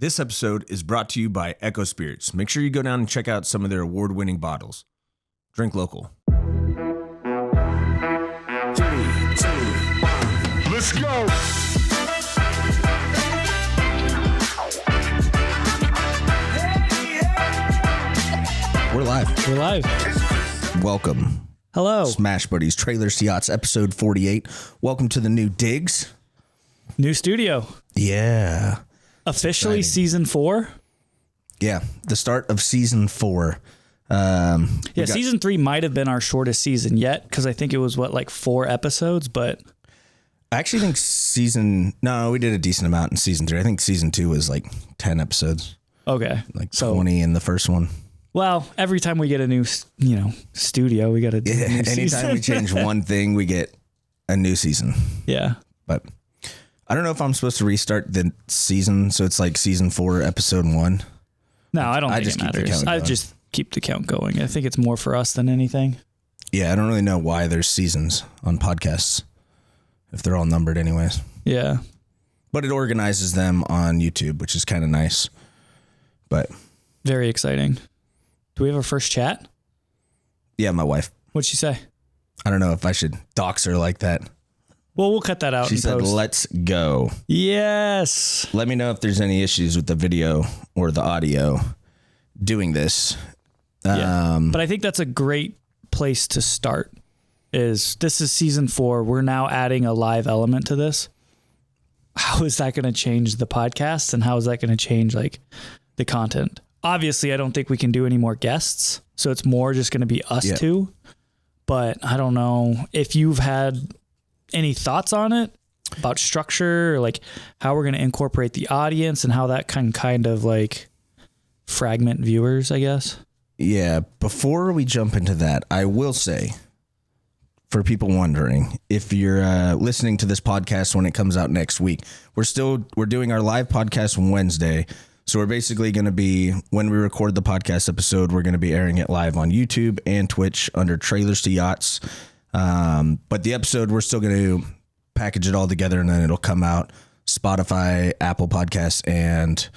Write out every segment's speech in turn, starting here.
This episode is brought to you by Echo Spirits. Make sure you go down and check out some of their award-winning bottles. Drink local. 3, 2, 1, let's go! We're live. We're live. Welcome. Hello. Smash Buddies, Trailers to Yachts, episode 48. Welcome to the new digs. New studio. Yeah. Officially season 4. Yeah, the start of season 4. Season 3 might have been our shortest season yet, because I think it was, 4 episodes, but... I actually think we did a decent amount in season 3. I think season 2 was 10 episodes. Okay. 20 in the first one. Well, every time we get a new, studio, we got to do a new Anytime season. we change one thing, we get a new season. Yeah. But I don't know if I'm supposed to restart the season, so it's season 4, episode 1. No, I don't think just it keep the matters. count I going. just keep the count going. I think it's more for us than anything. Yeah, I don't really know why there's seasons on podcasts, if they're all numbered anyways. Yeah. But it organizes them on YouTube, which is kind of nice. But Very exciting. Do we have our first chat? yeah, my wife. What'd she say? I don't know if I should dox her like that. Well, we'll cut that out. She in said, post. let's go. Yes. Let me know if there's any issues with the video or the audio doing this. Yeah. But I think that's a great place to start. This is season 4. We're now adding a live element to this. How is that going to change the podcast, and how is that going to change the content? Obviously, I don't think we can do any more guests, so it's more just going to be us two. But I don't know if you've had any thoughts on it about structure, or how we're going to incorporate the audience and how that can kind of fragment viewers, I guess. Yeah, before we jump into that, I will say, for people wondering, if you're listening to this podcast when it comes out next week, we're doing our live podcast on Wednesday. So we're basically going to be, when we record the podcast episode, we're going to be airing it live on YouTube and Twitch under Trailers to Yachts. But the episode, we're still going to package it all together, and then it'll come out Spotify, Apple Podcasts, and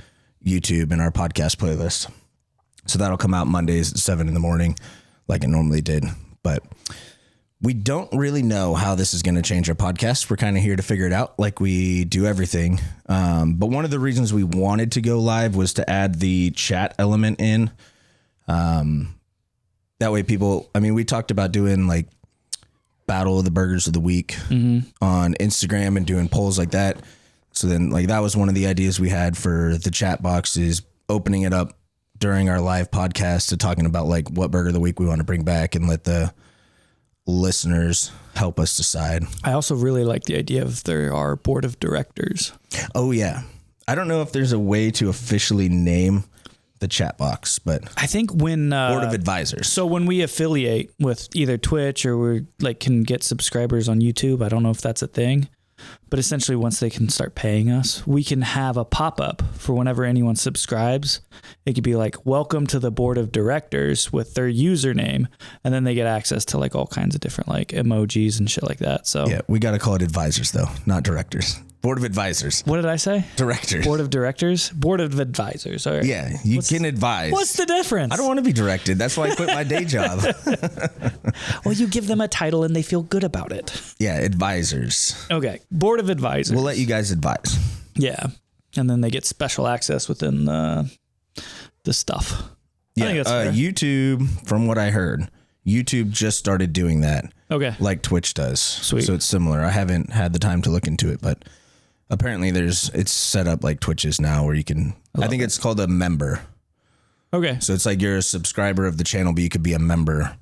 YouTube in our podcast playlist. So that'll come out Mondays at 7 in the morning like it normally did. But we don't really know how this is going to change our podcast. We're kind of here to figure it out like we do everything. But one of the reasons we wanted to go live was to add the chat element in. That way we talked about doing Battle of the Burgers of the Week on Instagram and doing polls like that. So then that was one of the ideas we had for the chat box, is opening it up during our live podcast to talking about what burger of the week we want to bring back, and let the listeners help us decide. I also really like the idea of there are board of directors. Oh yeah. I don't know if there's a way to officially name the chat box, but I think when board of advisors. So when we affiliate with either Twitch or we can get subscribers on YouTube, I don't know if that's a thing, but essentially once they can start paying us, we can have a pop-up for whenever anyone subscribes. It could be welcome to the board of directors with their username, and then they get access to all kinds of different emojis and shit like that. So Yeah, we got to call it advisors though, not directors. Board of advisors. what did I say? Directors. Board of directors? Board of advisors. All right. Yeah, you can advise. What's the difference? I don't want to be directed. That's why I quit my day job. Well, you give them a title and they feel good about it. Yeah, advisors. Okay. Board of advisors. We'll let you guys advise. Yeah. And then they get special access within the stuff. Yeah, I think that's fair. YouTube, from what I heard, YouTube just started doing that. Okay. Like Twitch does. Sweet. So it's similar. I haven't had the time to look into it, but apparently it's set up like Twitch is now, where you can, I think it's called a member. Okay. So it's you're a subscriber of the channel, but you could be a member,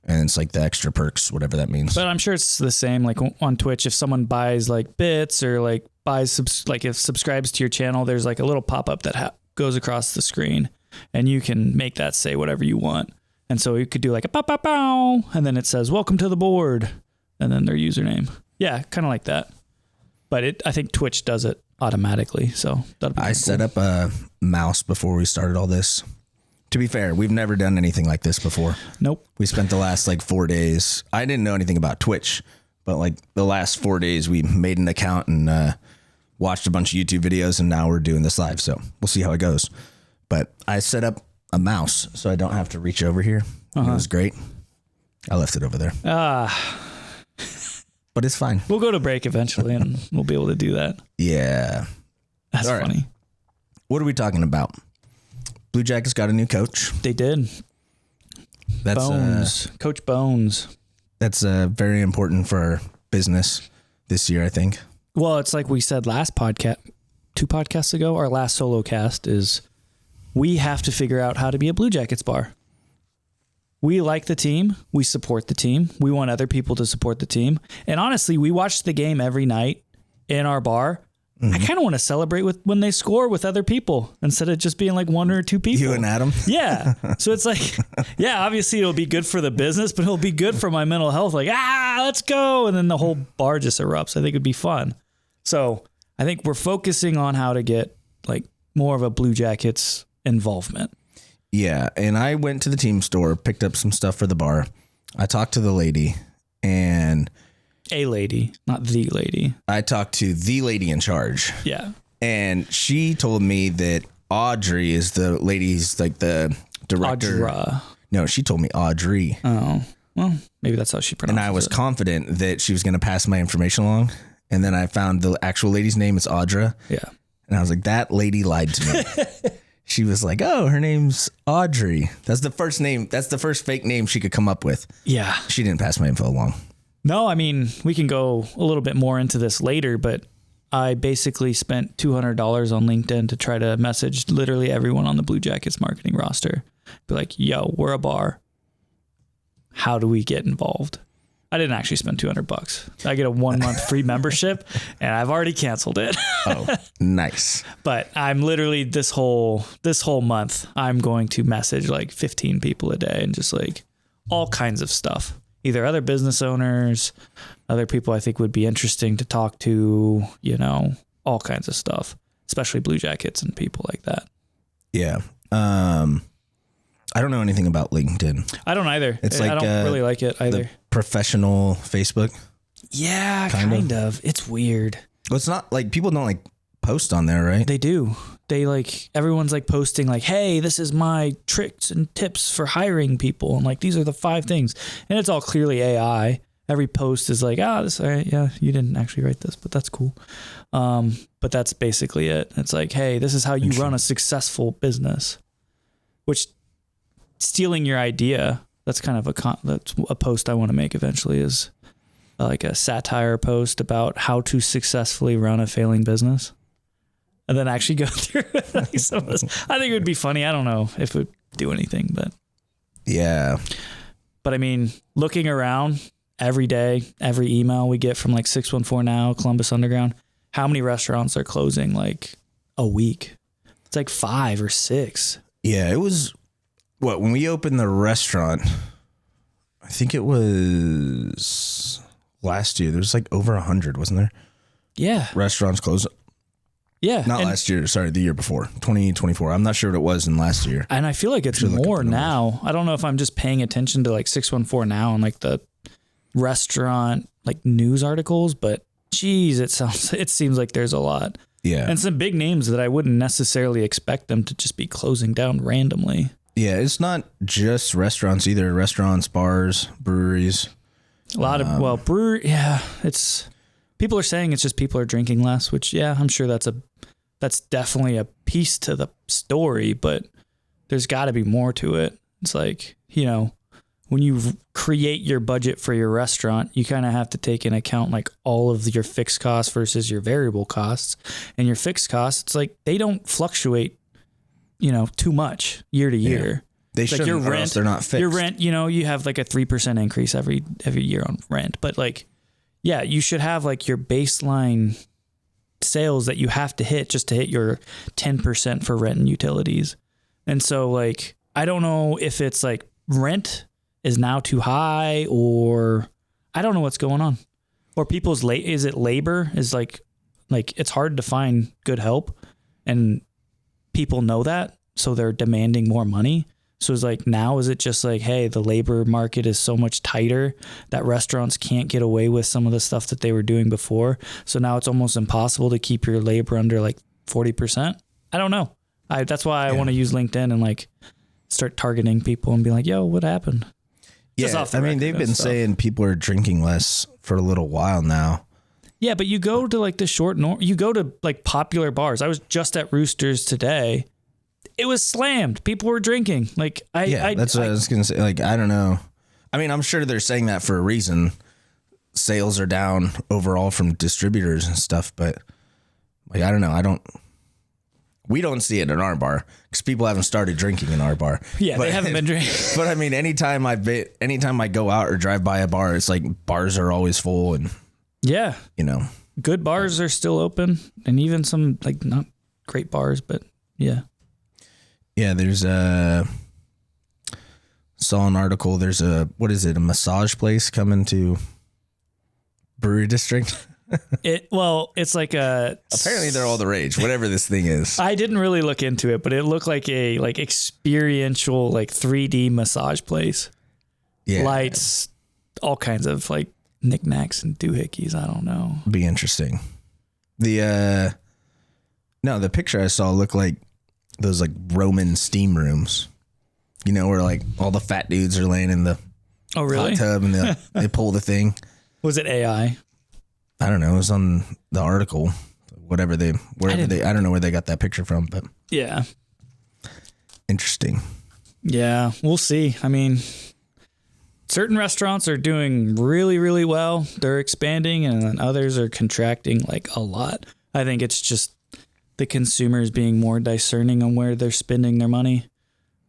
and it's the extra perks, whatever that means. But I'm sure it's the same on Twitch. If someone buys bits or buys if subscribes to your channel, there's a little pop-up that goes across the screen, and you can make that say whatever you want. And so you could do a pow pow pow, and then it says welcome to the board, and then their username. Yeah, kind of like that. But I think Twitch does it automatically. So that'll be I cool. set up a mouse before we started all this. To be fair, we've never done anything like this before. Nope. We spent the last 4 days. I didn't know anything about Twitch, but the last 4 days we made an account and watched a bunch of YouTube videos, and now we're doing this live. So we'll see how it goes. But I set up a mouse so I don't have to reach over here. It was great. I left it over there. But it's fine. We'll go to break eventually and we'll be able to do that. Yeah. That's All right. funny. What are we talking about? Blue Jackets got a new coach. They did. That's Bones. Coach Bones. That's very important for our business this year, I think. Well, it's like we said last podcast, 2 podcasts ago, our last solo cast is we have to figure out how to be a Blue Jackets bar. We like the team. We support the team. We want other people to support the team. And honestly, we watch the game every night in our bar. I kind of want to celebrate with when they score with other people instead of just being like 1 or 2 people. You and Adam? Yeah. So it's like, yeah, obviously it'll be good for the business, but it'll be good for my mental health. Like, let's go. And then the whole bar just erupts. I think it'd be fun. So I think we're focusing on how to get like more of a Blue Jackets involvement. Yeah. And I went to the team store, picked up some stuff for the bar. I talked to the lady, and A lady, not the lady. I talked to the lady in charge. Yeah. And she told me that Audrey is the lady's like the director. Audra. No, she told me Audrey. Oh, well, maybe that's how she pronounced it. And I was confident that she was going to pass my information along. And then I found the actual lady's name is Audra. Yeah. And I was like, that lady lied to me. She was like, oh, her name's Audrey. That's the first name. That's the first fake name she could come up with. Yeah. She didn't pass my info along. No, I mean, we can go a little bit more into this later, but I basically spent $200 on LinkedIn to try to message literally everyone on the Blue Jackets marketing roster. Be like, yo, we're a bar. How do we get involved? I didn't actually spend $200. I get a 1 month free membership and I've already canceled it. Oh, nice. But I'm literally this whole month, I'm going to message like 15 people a day and just like all kinds of stuff. Either other business owners, other people I think would be interesting to talk to, you know, all kinds of stuff, especially Blue Jackets and people like that. Yeah. I don't know anything about LinkedIn. I don't either. It's like I don't really like it either. The professional Facebook. Yeah, kind of. It's weird. Well, it's not like people don't like post on there, right? They do. They like, everyone's like posting like, hey, this is my tricks and tips for hiring people. And like, these are the 5 things. And it's all clearly AI. Every post is like, this, yeah, you didn't actually write this, but that's cool. But that's basically it. It's like, hey, this is how you run a successful business, which stealing your idea. That's kind of that's a post I want to make eventually, is like a satire post about how to successfully run a failing business. And then actually go through like some of this. I think it would be funny. I don't know if it would do anything, but yeah. But I mean, looking around every day, every email we get from like 614 Now, Columbus Underground, how many restaurants are closing like a week? It's like 5 or 6. Yeah, it was when we opened the restaurant, I think it was last year. There was like over 100, wasn't there? Yeah. Restaurants closed. Yeah. Not last year. Sorry, the year before, 2024. I'm not sure what it was in last year. And I feel like it's more now. I don't know if I'm just paying attention to like 614 Now and like the restaurant like news articles, but geez, it seems like there's a lot. Yeah. And some big names that I wouldn't necessarily expect them to just be closing down randomly. Yeah, it's not just restaurants either. Restaurants, bars, breweries. A lot of, brewery. Yeah. People are saying it's just people are drinking less, which, yeah, I'm sure that's definitely a piece to the story, but there's got to be more to it. It's like, you know, when you create your budget for your restaurant, you kind of have to take into account like all of your fixed costs versus your variable costs. And your fixed costs, it's like they don't fluctuate, you know, too much year to year. Yeah. They shouldn't, like your rent, or else they're not fixed. Your rent, you know, you have like a 3% increase every year on rent, but like, yeah, you should have like your baseline sales that you have to hit just to hit your 10% for rent and utilities. And so like, I don't know if it's like rent is now too high, or I don't know what's going on, or people's is it labor is like it's hard to find good help and people know that. So they're demanding more money. So it's like, now is it just like, hey, the labor market is so much tighter that restaurants can't get away with some of the stuff that they were doing before. So now it's almost impossible to keep your labor under like 40%. I don't know. That's why I want to use LinkedIn and like start targeting people and be like, yo, what happened? Yeah. I mean, they've been saying people are drinking less for a little while now. Yeah. But you go to like the you go to like popular bars. I was just at Roosters today. It was slammed. People were drinking. Like that's what I was gonna say. Like, I don't know. I mean, I'm sure they're saying that for a reason. Sales are down overall from distributors and stuff, but like, I don't know. We don't see it in our bar because people haven't started drinking in our bar. Yeah, they haven't been drinking. But I mean, anytime I go out or drive by a bar, it's like bars are always full, and yeah, you know, good bars are still open, and even some like not great bars, but yeah. Yeah, saw an article. There's a massage place coming to Brewery District. It's like apparently they're all the rage, whatever this thing is. I didn't really look into it, but it looked like a like experiential like 3D massage place. Yeah. Lights, all kinds of like knickknacks and doohickeys. I don't know. Be interesting. The picture I saw looked like those like Roman steam rooms, you know, where like all the fat dudes are laying in the hot tub and they pull the thing. Was it AI? I don't know. It was on the article, I don't know where they got that picture from, but yeah, interesting. Yeah, we'll see. I mean, certain restaurants are doing really, really well. They're expanding, and then others are contracting like a lot. I think it's just the consumers being more discerning on where they're spending their money.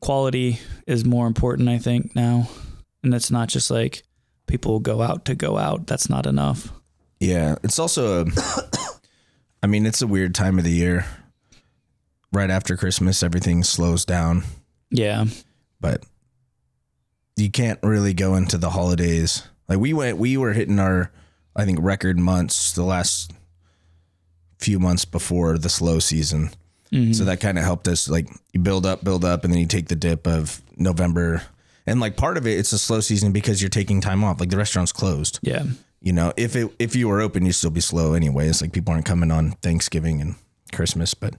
Quality is more important, I think, now. And it's not just like people go out to go out. That's not enough. Yeah. It's also it's a weird time of the year. Right after Christmas, everything slows down. Yeah. But you can't really go into the holidays. Like we were hitting our, I think, record months the last few months before the slow season. Mm-hmm. So that kind of helped us. Like, you build up, and then you take the dip of November. And like part of it's a slow season because you're taking time off. Like, the restaurant's closed. Yeah. You know, if you were open, you'd still be slow anyways. Like, people aren't coming on Thanksgiving and Christmas, but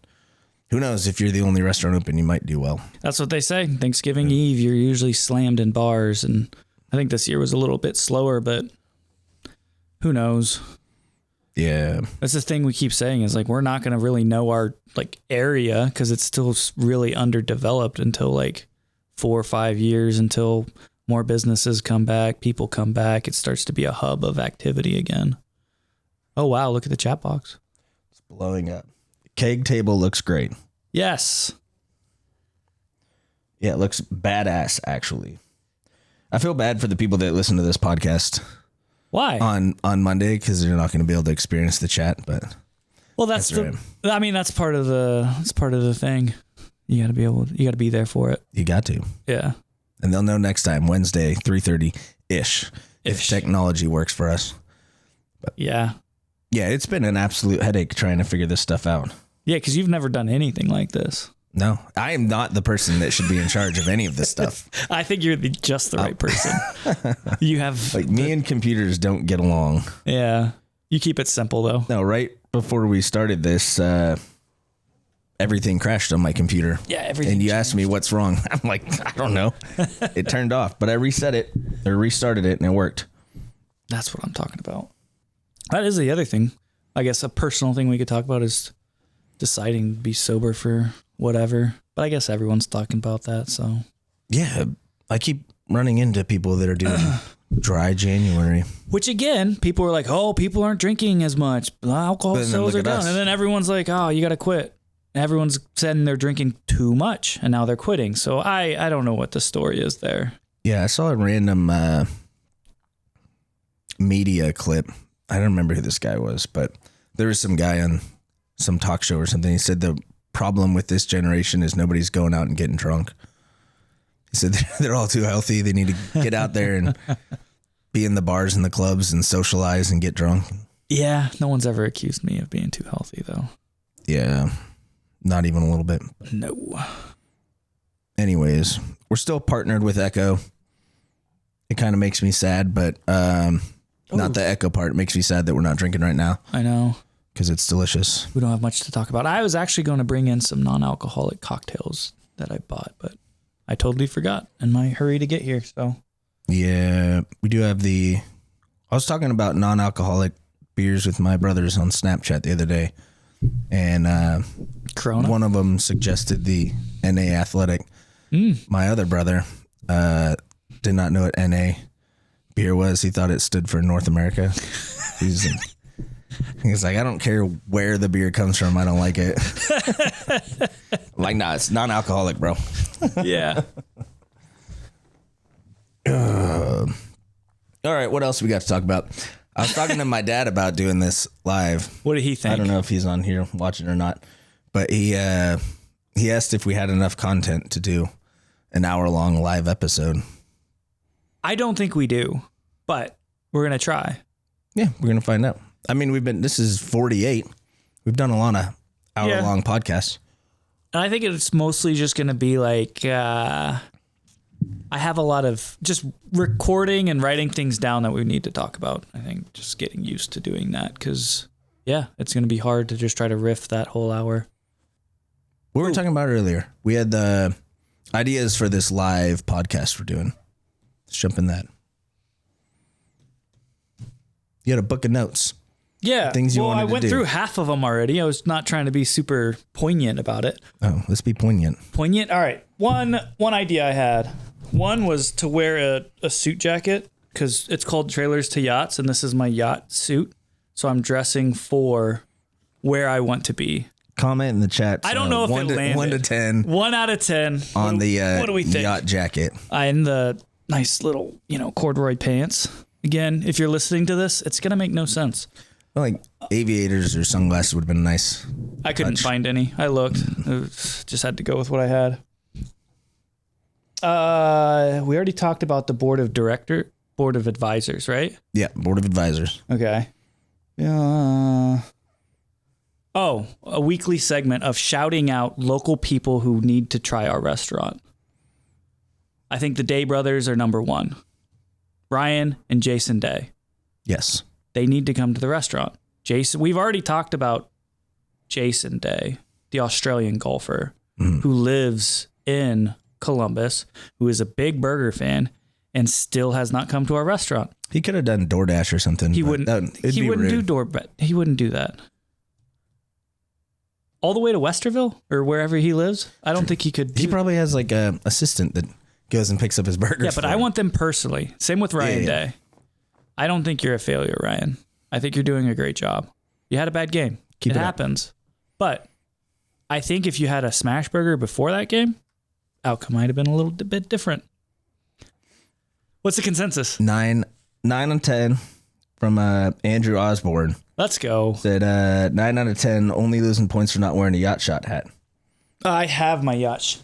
who knows? If you're the only restaurant open, you might do well. That's what they say. Thanksgiving Eve, you're usually slammed in bars. And I think this year was a little bit slower, but who knows? Yeah. That's the thing we keep saying is like, we're not going to really know our like area because it's still really underdeveloped until like 4 or 5 years until more businesses come back, people come back. It starts to be a hub of activity again. Oh, wow. Look at the chat box. It's blowing up. Keg table looks great. Yes. Yeah, it looks badass, actually. I feel bad for the people that listen to this podcast. Why? On Monday, because they're not going to be able to experience the chat, but well, that's part of the thing. You got to be there for it. You got to. Yeah. And they'll know next time, Wednesday, 3:30 ish, if technology works for us. But yeah, it's been an absolute headache trying to figure this stuff out. Yeah, because you've never done anything like this. No, I am not the person that should be in charge of any of this stuff. I think you're just the right person. You have like me and computers don't get along. Yeah. You keep it simple though. No, right before we started this, everything crashed on my computer. Yeah, everything. And you asked me what's wrong. I'm like, I don't know. It turned off, but I reset it or restarted it and it worked. That's what I'm talking about. That is the other thing. I guess a personal thing we could talk about is deciding to be sober for whatever. But I guess everyone's talking about that, so. Yeah, I keep running into people that are doing dry January. Which again, people are like, oh, people aren't drinking as much. Alcohol sales are down. And then everyone's like, oh, you got to quit. Everyone's saying they're drinking too much and now they're quitting. So I don't know what the story is there. Yeah, I saw a random media clip. I don't remember who this guy was, but there was some guy on some talk show or something. He said the problem with this generation is nobody's going out and getting drunk. He said they're all too healthy. They need to get out there and be in the bars and the clubs and socialize and get drunk. Yeah, no one's ever accused me of being too healthy, though. Yeah, not even a little bit. No. anyways, we're still partnered with Echo. It kind of makes me sad, but not the Echo part. It makes me sad that we're not drinking right now. I know. Because it's delicious. We don't have much to talk about. I was actually going to bring in some non-alcoholic cocktails that I bought, but I totally forgot in my hurry to get here. So yeah, we do have I was talking about non-alcoholic beers with my brothers on Snapchat the other day, and Corona. one of them suggested the NA Athletic. My other brother did not know what NA beer was. He thought it stood for North America. He's like, I don't care where the beer comes from. I don't like it. Like, nah, it's non-alcoholic, bro. Yeah. All right, what else we got to talk about? I was talking to my dad about doing this live. What did he think? I don't know if he's on here watching or not, but he asked if we had enough content to do an hour-long live episode. I don't think we do, but we're going to try. Yeah, we're going to find out. I mean, this is 48. We've done a lot of hour-long podcasts. And I think it's mostly just going to be like, I have a lot of just recording and writing things down that we need to talk about. I think just getting used to doing that because, yeah, it's going to be hard to just try to riff that whole hour. We were talking about earlier. We had the ideas for this live podcast we're doing. Let's jump in that. You had a book of notes. Yeah. Things you wanted to do. I went through half of them already. I was not trying to be super poignant about it. Oh, let's be poignant. Poignant? All right. One idea I had. One was to wear a suit jacket because it's called Trailers to Yachts, and this is my yacht suit. So I'm dressing for where I want to be. Comment in the chat. I don't know if it landed. 1 to 10. 1 out of 10. On what do we think? Yacht jacket. In the nice little, corduroy pants. Again, if you're listening to this, it's going to make no sense. Like aviators or sunglasses would have been nice. I couldn't find any. I looked. Just had to go with what I had. We already talked about the board of advisors, right? Yeah, board of advisors. Okay. Yeah. A weekly segment of shouting out local people who need to try our restaurant. I think the Day brothers are number one. Ryan and Jason Day. Yes. They need to come to the restaurant. Jason, we've already talked about Jason Day, the Australian golfer who lives in Columbus, who is a big burger fan and still has not come to our restaurant. He could have done DoorDash or something. He wouldn't He wouldn't do that. All the way to Westerville or wherever he lives? I don't think he could. He probably has like a assistant that goes and picks up his burgers. Yeah, but I want them personally. Same with Ryan Day. I don't think you're a failure, Ryan. I think you're doing a great job. You had a bad game. It happens. But I think if you had a smash burger before that game, outcome might have been a little bit different. What's the consensus? 9 out of 10 from Andrew Osborne. Let's go. Said 9 out of 10, only losing points for not wearing a Yacht Shot hat. I have my yacht.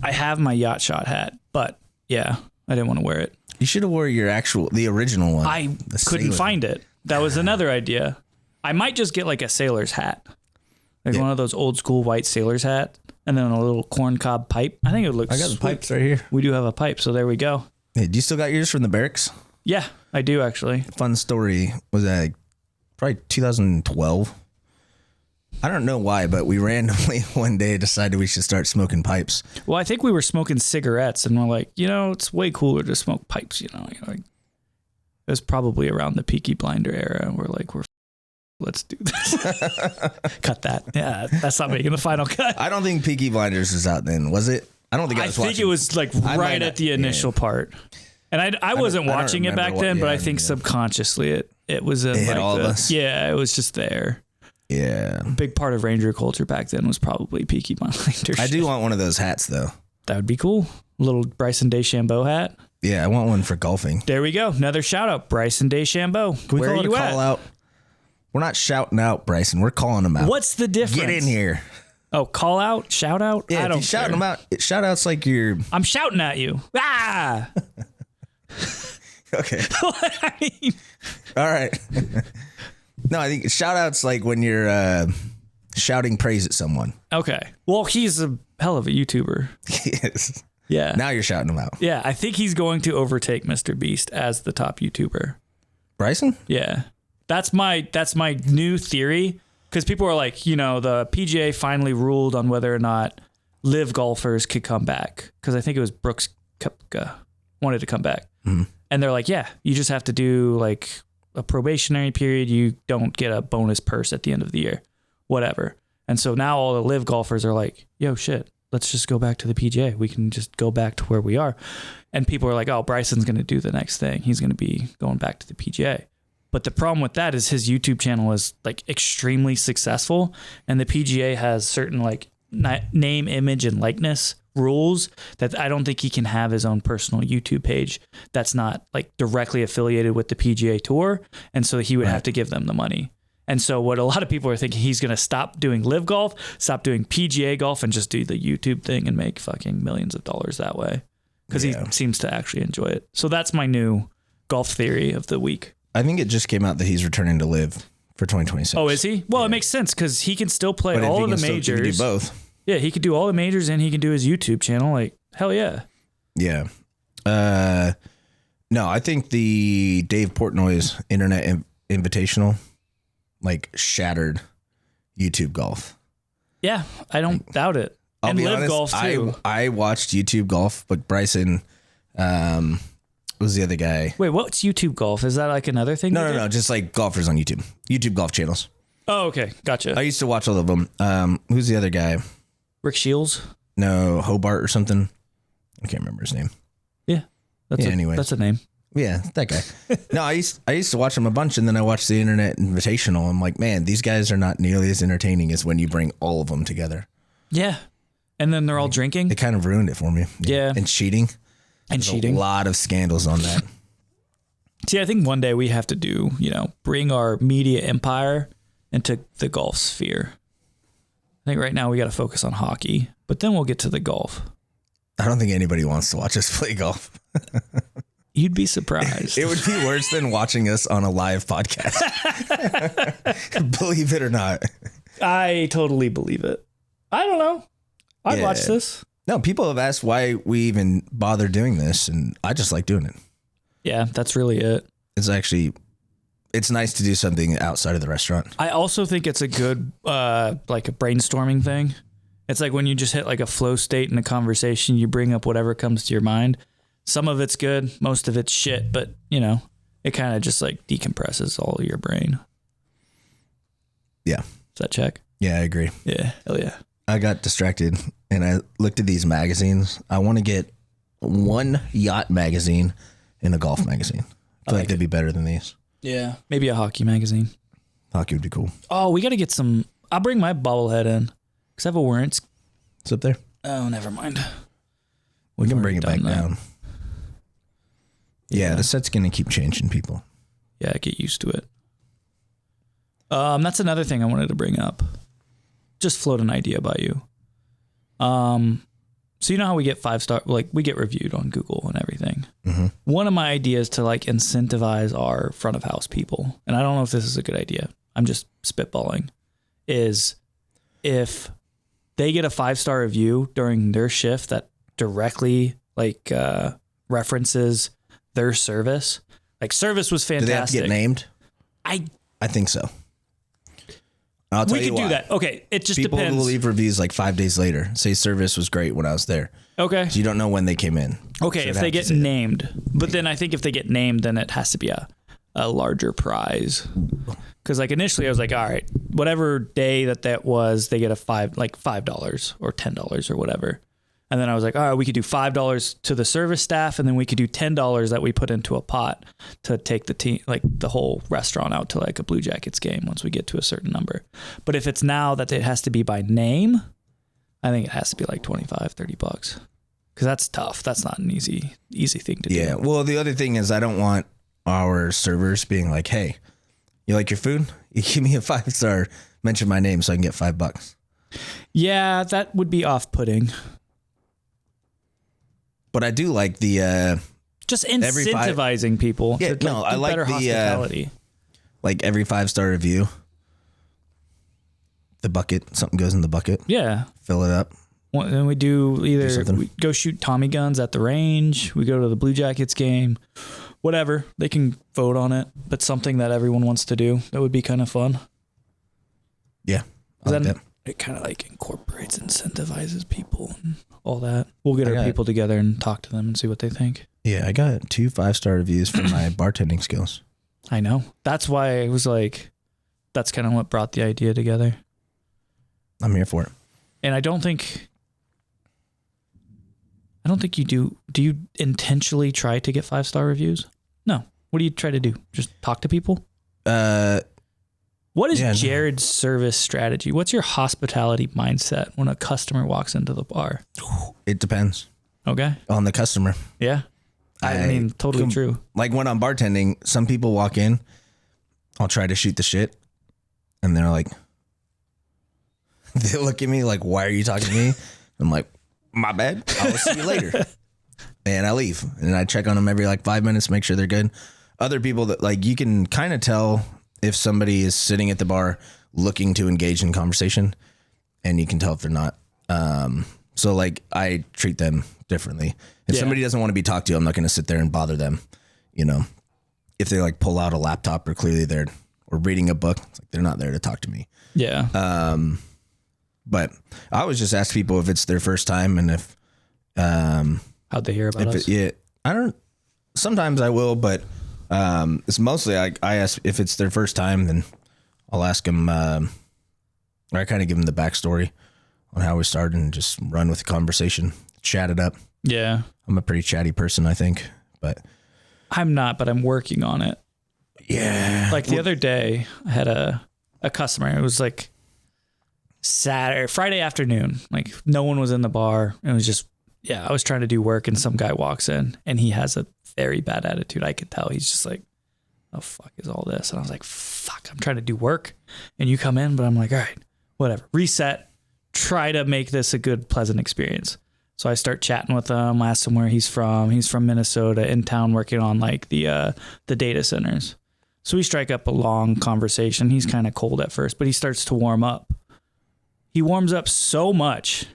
I have my Yacht Shot hat, but yeah, I didn't want to wear it. You should have wore the original one. I couldn't find it. That was another idea. I might just get like a sailor's hat. Like one of those old school white sailor's hat. And then a little corncob pipe. I think it looks I got the pipes right here. We do have a pipe, so there we go. Hey, do you still got yours from the barracks? Yeah, I do actually. Fun story. Was that probably 2012? I don't know why, but we randomly one day decided we should start smoking pipes. Well, I think we were smoking cigarettes and we're like, it's way cooler to smoke pipes, It was probably around the Peaky Blinder era. We're like, let's do this. Cut that. Yeah, that's not making the final cut. I don't think Peaky Blinders was out then, was it? I don't think I was watching. I think it was like right at the initial part. And I wasn't watching it back then, but I think subconsciously it was in hit all of us. Yeah, it was just there. Yeah. A big part of Ranger culture back then was probably Peaky Blinders. I do want one of those hats though. That would be cool. A little Bryson DeChambeau hat. Yeah, I want one for golfing. There we go. Another shout out, Bryson DeChambeau. Can we Where call are you it a call out? We're not shouting out Bryson. We're calling him out. What's the difference? Get in here. Oh, call out, shout out. Yeah, I don't if you shouting care. him out. Shout out's like you're. I'm shouting at you. Ah. Okay. I mean, all right. No, I think shout out's like when you're shouting praise at someone. Okay. Well, he's a hell of a YouTuber. Yes. Yeah. Now you're shouting him out. Yeah, I think he's going to overtake Mr. Beast as the top YouTuber. Bryson? Yeah. That's my new theory, because people are like, the PGA finally ruled on whether or not live golfers could come back, because I think it was Brooks Koepka wanted to come back. Mm-hmm. And they're like, yeah, you just have to do like a probationary period. You don't get a bonus purse at the end of the year, whatever. And so now all the live golfers are like, yo, shit, let's just go back to the PGA. We can just go back to where we are. And people are like, oh, Bryson's going to do the next thing. He's going to be going back to the PGA. But the problem with that is his YouTube channel is like extremely successful. And the PGA has certain like name, image, and likeness rules that I don't think he can have his own personal YouTube page that's not like directly affiliated with the PGA Tour. And so he would have to give them the money. And so what a lot of people are thinking, he's going to stop doing live golf, stop doing PGA golf, and just do the YouTube thing and make fucking millions of dollars that way. Because he seems to actually enjoy it. So that's my new golf theory of the week. I think it just came out that he's returning to live for 2026. Oh, is he? Well, it makes sense because he can still play all of the majors. He can do both. Yeah, he could do all the majors and he can do his YouTube channel. Like, hell yeah. Yeah. No, I think the Dave Portnoy's Internet Invitational like shattered YouTube golf. Yeah, I don't doubt it. I'll and be live honest, golf too. I watched YouTube golf, but Bryson was the other guy. Wait, what's YouTube golf? Is that like another thing? No, just like golfers on YouTube golf channels. Oh, okay, gotcha. I used to watch all of them. Who's the other guy? Rick Shields? No, Hobart or something. I can't remember his name. Yeah, anyway, that's a name. Yeah, that guy. No, I used to watch him a bunch, and then I watched the Internet Invitational. I'm like, man, these guys are not nearly as entertaining as when you bring all of them together. Yeah, and then they're all drinking. They kind of ruined it for me. Yeah, and cheating. There's a lot of scandals on that. See, I think one day we have to do, bring our media empire into the golf sphere. I think right now we got to focus on hockey, but then we'll get to the golf. I don't think anybody wants to watch us play golf. You'd be surprised. It would be worse than watching us on a live podcast. Believe it or not. I totally believe it. I don't know. I'd watch this. No, people have asked why we even bother doing this, and I just like doing it. Yeah, that's really it. It's nice to do something outside of the restaurant. I also think it's a good, like a brainstorming thing. It's like when you just hit like a flow state in a conversation, you bring up whatever comes to your mind. Some of it's good, most of it's shit, but it kind of just like decompresses all of your brain. Yeah. Does that check? Yeah, I agree. Yeah. Hell yeah. I got distracted and I looked at these magazines. I want to get one yacht magazine and a golf magazine. I feel like they'd be better than these. Yeah. Maybe a hockey magazine. Hockey would be cool. Oh, we got to get some. I'll bring my bobblehead in because I have a warrants. It's up there. Oh, never mind. We can bring it back down. Yeah, the set's going to keep changing, people. Yeah, get used to it. That's another thing I wanted to bring up. Just float an idea by you. So you know how we get 5-star, like we get reviewed on Google and everything. Mm-hmm. One of my ideas to like incentivize our front of house people, and I don't know if this is a good idea, I'm just spitballing, is if they get a 5-star review during their shift that directly like references their service. Like service was fantastic. Do they have to get named? I think so. I'll tell we could do that. Okay. It just People depends. will leave reviews like 5 days later. Say service was great when I was there. Okay. So you don't know when they came in. Okay. So if they get named, but then I think if they get named, then it has to be a larger prize. Cause like initially I was like, all right, whatever day that was, they get $5 or $10 or whatever. And then I was like, all right, we could do $5 to the service staff, and then we could do $10 that we put into a pot to take the team, like the whole restaurant out to like a Blue Jackets game once we get to a certain number. But if it's now that it has to be by name, I think it has to be like $25-$30 because that's tough. That's not an easy thing to do. Yeah. Well, the other thing is I don't want our servers being like, hey, you like your food? You give me a 5-star, mention my name so I can get $5. Yeah, that would be off-putting. But I do like the just incentivizing people. Yeah, to, I like better the hospitality. Like every 5-star review. the bucket. Something goes in the bucket. Yeah. Fill it up. And we do either something. we go shoot Tommy guns at the range, we go to the Blue Jackets game, whatever. They can vote on it, but something that everyone wants to do. That would be kind of fun. Yeah. I like Then that. it kind of like incorporates, incentivizes people and all that. We'll get our people together and talk to them and see what they think. Yeah, I got 2 5-star reviews for my bartending skills. I know. That's why I was like, that's kind of what brought the idea together. I'm here for it. And I don't think you do. Do you intentionally try to get 5-star reviews? No. What do you try to do? Just talk to people? What is Jared's service strategy? What's your hospitality mindset when a customer walks into the bar? It depends Okay. on the customer. Yeah. I mean, totally true. Like when I'm bartending, some people walk in, I'll try to shoot the shit, and they're like, they look at me like, why are you talking to me? I'm like, my bad. I'll see you later. And I leave. And I check on them every like 5 minutes, make sure they're good. Other people that like, you can kind of tell if somebody is sitting at the bar looking to engage in conversation, and you can tell if they're not. So like I treat them differently. If somebody doesn't want to be talked to, I'm not going to sit there and bother them. You know, if they like pull out a laptop or clearly they're or reading a book, it's like they're not there to talk to me. Yeah. But I always just ask people if it's their first time and if How'd they hear about us? I don't. Sometimes I will, but it's mostly I ask if it's their first time, then I'll ask them. Or I kind of give them the backstory on how we started and just run with the conversation, chat it up. Yeah. I'm a pretty chatty person, I think, but I'm not, but I'm working on it. yeah. Like the other day, I had a customer. It was like Friday afternoon. Like no one was in the bar. It was just, I was trying to do work and some guy walks in and he has a very bad attitude. I could tell. He's just like, oh, fuck is all this? And I was like, fuck, I'm trying to do work and you come in, but I'm like, all right, whatever. Reset. Try to make this a good, pleasant experience. So I start chatting with him, asked him where he's from. He's from Minnesota, in town working on like the data centers. So we strike up a long conversation. He's kind of cold at first, but he starts to warm up. He warms up so much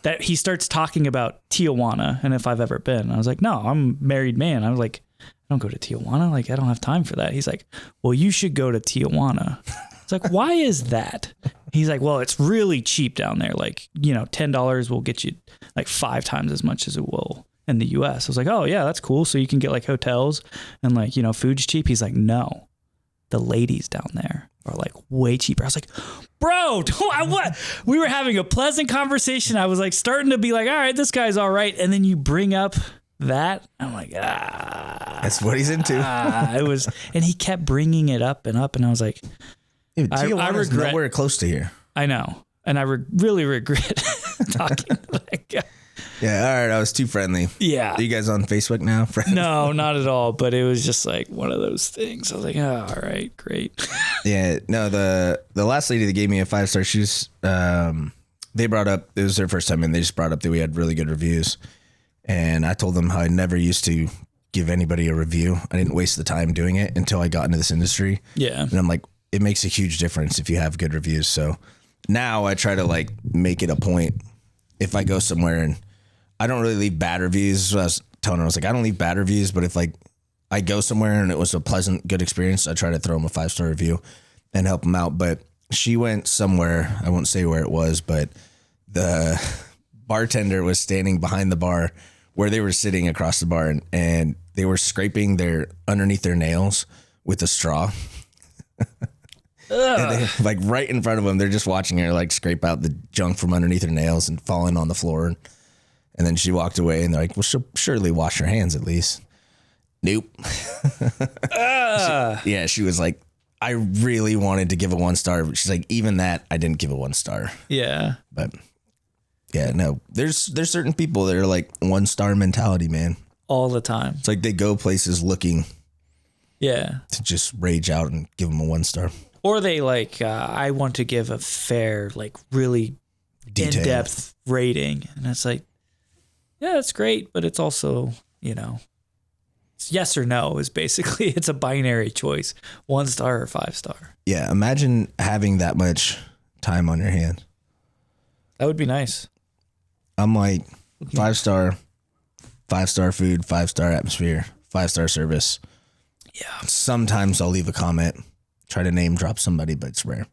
that he starts talking about Tijuana and if I've ever been. I was like, no, I'm a married man. I was like, I don't go to Tijuana. Like, I don't have time for that. He's like, well, you should go to Tijuana. It's like, why is that? He's like, well, it's really cheap down there. Like, you know, $10 will get you like 5 times as much as it will in the US. I was like, oh yeah, that's cool. So you can get like hotels and like, you know, food's cheap. He's like, no, the ladies down there are like way cheaper. I was like, bro, what? We were having a pleasant conversation. I was like starting to be like, all right, this guy's all right. And then you bring up that. I'm like, That's what he's into. it was, and he kept bringing it up and up. And I was like, Dude, I Tijuana's regret- nowhere close to here. I know. And I really regret talking to that guy. Yeah, all right. I was too friendly. Yeah. Are you guys on Facebook now? No, not at all. But it was just like one of those things. I was like, oh, all right, great. Yeah, no, the last lady that gave me a 5-star, she was, they brought up, it was their first time and they just brought up that we had really good reviews. And I told them how I never used to give anybody a review. I didn't waste the time doing it until I got into this industry. Yeah. And I'm like, it makes a huge difference if you have good reviews. So now I try to like make it a point if I go somewhere and I don't really leave bad reviews. So I was telling her, I was like, I don't leave bad reviews, but if like I go somewhere and it was a pleasant, good experience, I try to throw them a 5-star review and help them out. But she went somewhere, I won't say where it was, but the bartender was standing behind the bar where they were sitting across the bar and they were scraping underneath their nails with a straw. And they, like right in front of them, they're just watching her like scrape out the junk from underneath her nails and falling on the floor. And then she walked away and they're like, well, she'll surely wash her hands at least. Nope. She was like, I really wanted to give a 1-star. She's like, even that, I didn't give a 1-star. Yeah. But yeah, no, there's certain people that are like 1-star mentality, man. All the time. It's like they go places looking Yeah. to just rage out and give them a 1-star. Or they like, I want to give a fair, like really Detailed. in-depth rating. And it's like, yeah, it's great, but it's also, you know, it's yes or no is basically, it's a binary choice, 1-star or 5-star. Yeah, imagine having that much time on your hands. That would be nice. I'm like 5-star food, 5-star atmosphere, 5-star service. Yeah. Sometimes I'll leave a comment, try to name drop somebody, but it's rare.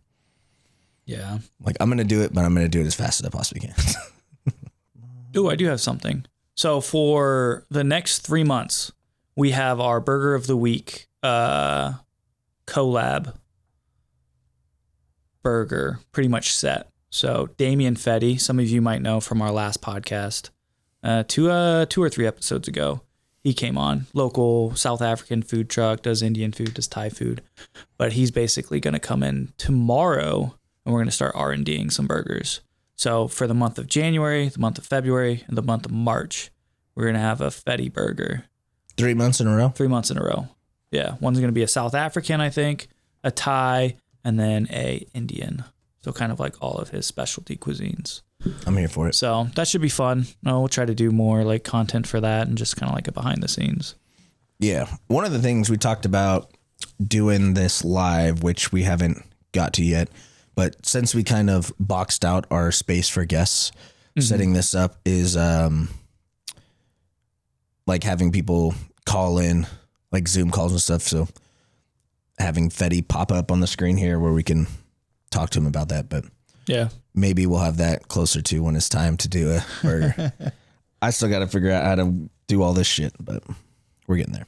Yeah. Like, I'm going to do it, but I'm going to do it as fast as I possibly can. Ooh, I do have something. So for the next 3 months, we have our Burger of the Week collab burger pretty much set. So Damien Fetty, some of you might know from our last podcast, 2 or 3 episodes ago, he came on. Local South African food truck, does Indian food, does Thai food. But he's basically going to come in tomorrow, and we're going to start R&Ding some burgers. So for the month of January, the month of February, and the month of March, we're going to have a Fetty burger. 3 months in a row? 3 months in a row. Yeah. One's going to be a South African, I think, a Thai, and then a Indian. So kind of like all of his specialty cuisines. I'm here for it. So that should be fun. We'll try to do more like content for that and just kind of like a behind the scenes. Yeah. One of the things we talked about doing this live, which we haven't got to yet, but since we kind of boxed out our space for guests, setting this up is like having people call in, like Zoom calls and stuff. So having Fetty pop up on the screen here where we can talk to him about that. But yeah, maybe we'll have that closer to when it's time to do a burger. I still got to figure out how to do all this shit, but we're getting there.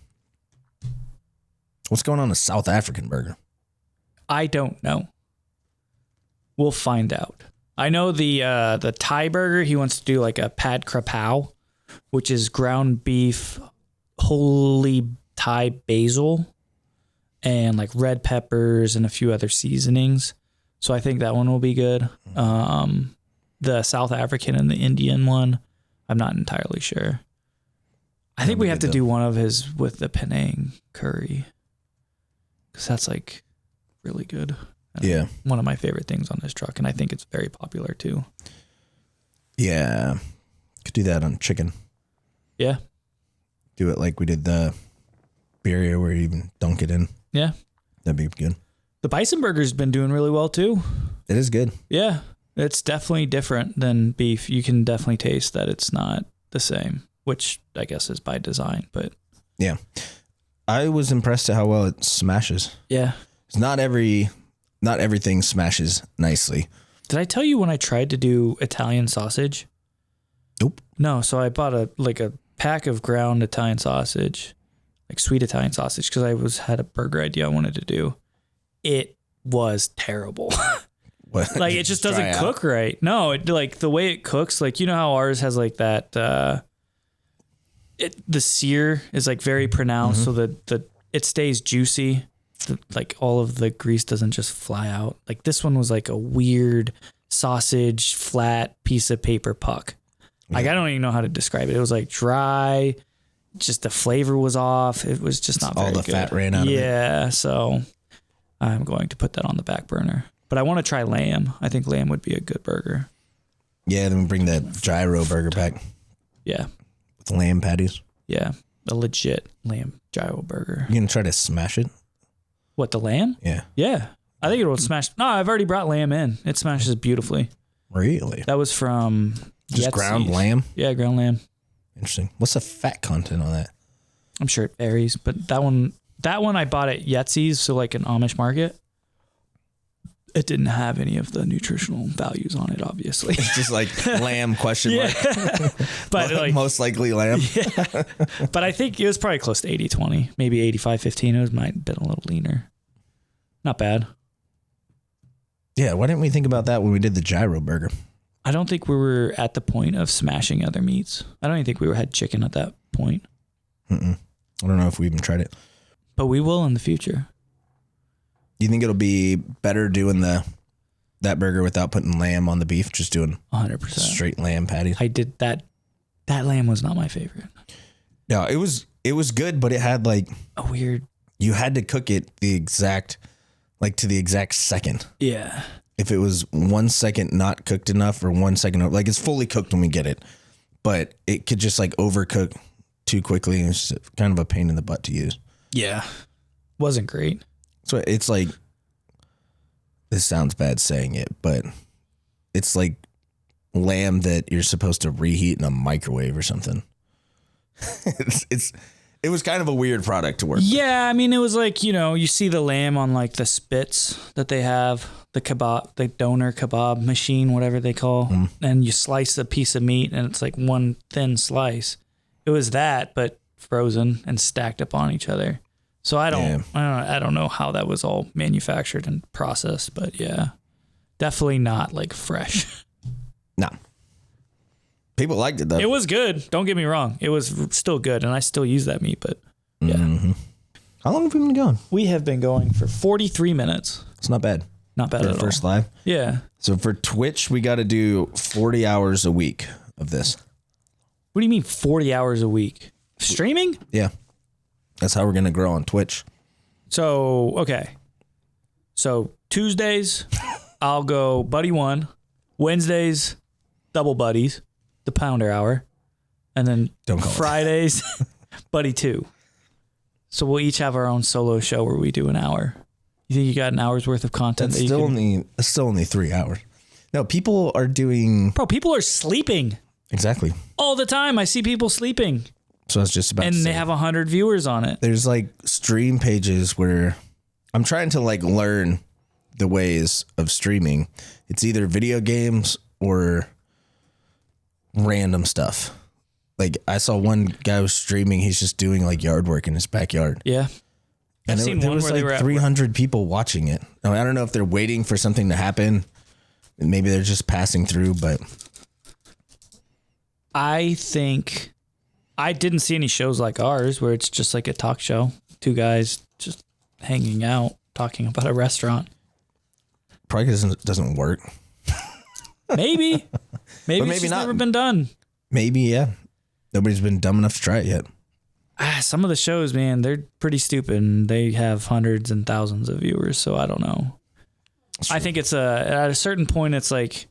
What's going on with South African burger? I don't know. We'll find out. I know the Thai burger, he wants to do like a pad krapao, which is ground beef, holy Thai basil, and like red peppers and a few other seasonings. So I think that one will be good. The South African and the Indian one, I'm not entirely sure. I think we have to do one of his with the Penang curry, because that's like really good. Yeah. One of my favorite things on this truck, and I think it's very popular too. Yeah. Could do that on chicken. Yeah. Do it like we did the birria where you even dunk it in. Yeah. That'd be good. The bison burger's been doing really well too. It is good. Yeah. It's definitely different than beef. You can definitely taste that it's not the same, which I guess is by design, but yeah. I was impressed at how well it smashes. yeah. It's not everything smashes nicely. Did I tell you when I tried to do Italian sausage? Nope. No. So I bought a pack of ground Italian sausage, like sweet Italian sausage, because I had a burger idea I wanted to do. It was terrible. What? Like it just doesn't cook right. No, it, like the way it cooks, like you know how ours has like that. The sear is like very pronounced, so that it stays juicy. Like all of the grease doesn't just fly out. Like this one was like a weird sausage flat piece of paper puck. Yeah. Like I don't even know how to describe it. It was like dry. Just the flavor was off. It was just not very good. All the fat ran out of it. Yeah, so I'm going to put that on the back burner. But I want to try lamb. I think lamb would be a good burger. Yeah, then we bring that gyro burger back. Yeah. With lamb patties. Yeah. A legit lamb gyro burger. You gonna try to smash it? What, the lamb? Yeah. Yeah. I think it will smash. No, I've already brought lamb in. It smashes beautifully. Really? That was from just Yetzi's. Ground lamb? Yeah, ground lamb. Interesting. What's the fat content on that? I'm sure it varies, but that one I bought at Yetzi's, so like an Amish market. It didn't have any of the nutritional values on it, obviously. It's just like lamb question mark. But like, most likely lamb. Yeah. But I think it was probably close to 80-20, maybe 85-15. It might have been a little leaner. Not bad. Yeah, why didn't we think about that when we did the gyro burger? I don't think we were at the point of smashing other meats. I don't even think we had chicken at that point. I don't know if we even tried it. But we will in the future. Do you think it'll be better doing that burger without putting lamb on the beef, just doing 100% straight lamb patties? I did that. That lamb was not my favorite. No, it was good, but it had like a weird. You had to cook it to the exact second. Yeah. If it was 1 second not cooked enough or 1 second, like it's fully cooked when we get it, but it could just like overcook too quickly, and it's just kind of a pain in the butt to use. Yeah. Wasn't great. So it's like this sounds bad saying it, but it's like lamb that you're supposed to reheat in a microwave or something. It was kind of a weird product to work with. Yeah, I mean, it was like, you see the lamb on like the spits that they have, the kebab, the doner kebab machine, whatever they call, and you slice a piece of meat and it's like one thin slice. It was that, but frozen and stacked up on each other. So I don't know how that was all manufactured and processed, but yeah, definitely not like fresh. No. People liked it though. It was good. Don't get me wrong. It was still good, and I still use that meat, but yeah. Mm-hmm. How long have we been going? We have been going for 43 minutes. It's not bad. Not bad For at our all. first live. Yeah. So for Twitch, we got to do 40 hours a week of this. What do you mean 40 hours a week? Streaming? Yeah. That's how we're going to grow on Twitch. So, okay. So Tuesdays, I'll go Buddy 1. Wednesdays, Double Buddies, the Pounder Hour. And then Don't call it Fridays, Buddy 2. So we'll each have our own solo show where we do an hour. You think you got an hour's worth of content? That's still only 3 hours. No, people are doing... Bro, people are sleeping Exactly. all the time. I see people sleeping. So I was just about to And say. they have 100 viewers on it. There's like stream pages where I'm trying to like learn the ways of streaming. It's either video games or random stuff. Like I saw one guy was streaming. He's just doing like yard work in his backyard. Yeah. And I've seen there one was where they were like at 300 people watching it. Now, I don't know if they're waiting for something to happen. Maybe they're just passing through, but I think I didn't see any shows like ours where it's just like a talk show. Two guys just hanging out, talking about a restaurant. probably because it doesn't work. Maybe. Maybe maybe it's just not. never been done. Maybe, yeah. Nobody's been dumb enough to try it yet. Some of the shows, man, they're pretty stupid and they have hundreds and thousands of viewers. So I don't know. I think it's at a certain point, it's like,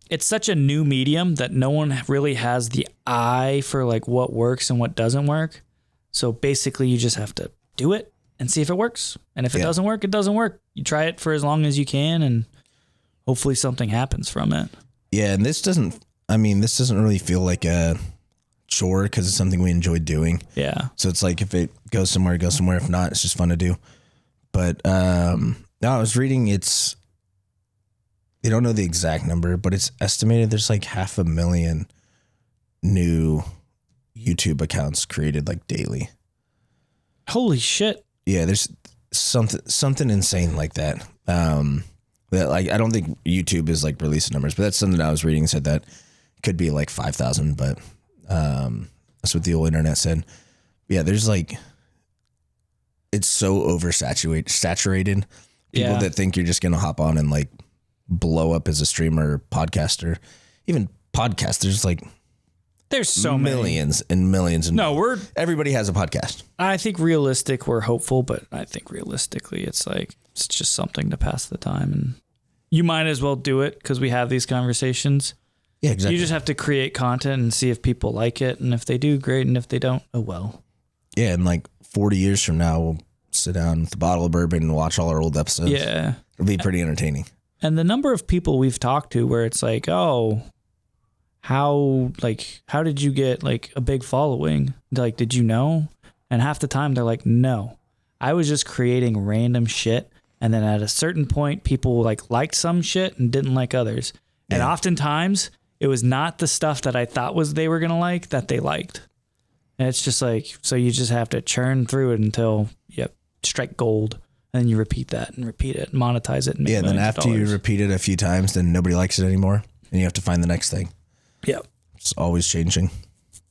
it's such a new medium that no one really has the eye for like what works and what doesn't work. So basically you just have to do it and see if it works. And if it doesn't work, it doesn't work. You try it for as long as you can and hopefully something happens from it. Yeah, and this doesn't really feel like a chore because it's something we enjoy doing. Yeah. So it's like if it goes somewhere, it goes somewhere. If not, it's just fun to do. But no, I was reading they don't know the exact number, but it's estimated there's like 500,000 new YouTube accounts created like daily. Holy shit. Yeah, there's something insane like that. That like I don't think YouTube is like releasing numbers, but that's something I was reading said that could be like 5,000, but that's what the old internet said. Yeah, there's like it's so saturated. People that think you're just gonna hop on and like blow up as a streamer or podcaster. Even podcasters, like There's so millions and millions and everybody has a podcast. I think we're hopeful, but I think realistically it's like it's just something to pass the time and you might as well do it because we have these conversations. Yeah, exactly. You just have to create content and see if people like it, and if they do, great, and if they don't, oh well. Yeah, and like 40 years from now we'll sit down with a bottle of bourbon and watch all our old episodes. Yeah. It'll be pretty entertaining. And the number of people we've talked to where it's like, oh, how did you get like a big following? Like, did you know? And half the time they're like, no, I was just creating random shit. And then at a certain point, people like liked some shit and didn't like others. Yeah. And oftentimes it was not the stuff that I thought they were going to like that they liked. And it's just like, so you just have to churn through it until you strike gold. And then you repeat that and repeat it, monetize it. And make and then after you repeat it a few times, then nobody likes it anymore. And you have to find the next thing. Yep. It's always changing.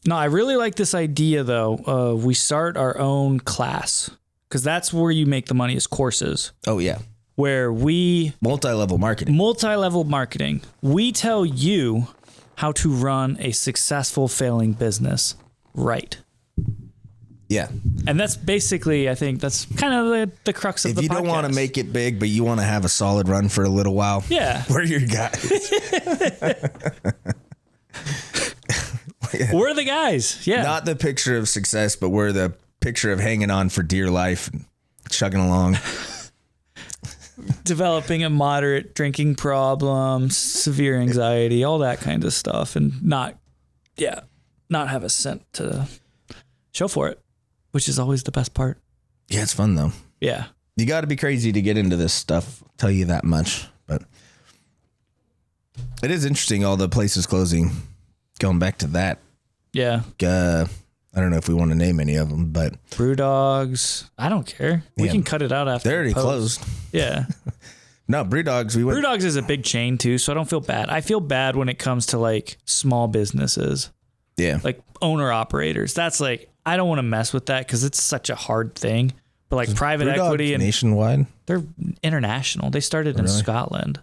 No, I really like this idea, though. We start our own class because that's where you make the money is courses. Oh, yeah. Where we... Multi-level marketing. We tell you how to run a successful failing business right. Yeah. And that's basically, I think that's kind of the crux of the podcast. If you don't want to make it big, but you want to have a solid run for a little while. Yeah. We're your guys. We're the guys. Yeah. Not the picture of success, but we're the picture of hanging on for dear life and chugging along. developing a moderate drinking problem, severe anxiety, all that kind of stuff, and not have a cent to show for it, which is always the best part. Yeah, it's fun though. Yeah. You got to be crazy to get into this stuff. I'll tell you that much. But it is interesting, all the places closing. Going back to that. Yeah. I don't know if we want to name any of them, but Brewdogs. I don't care. We can cut it out after. They're already the closed. Yeah. No, Brewdogs. Brewdogs is a big chain too, so I don't feel bad. I feel bad when it comes to like small businesses. Yeah. Like owner operators. That's like, I don't want to mess with that because it's such a hard thing. But like private Brewdog equity and nationwide. They're international. They started in Scotland.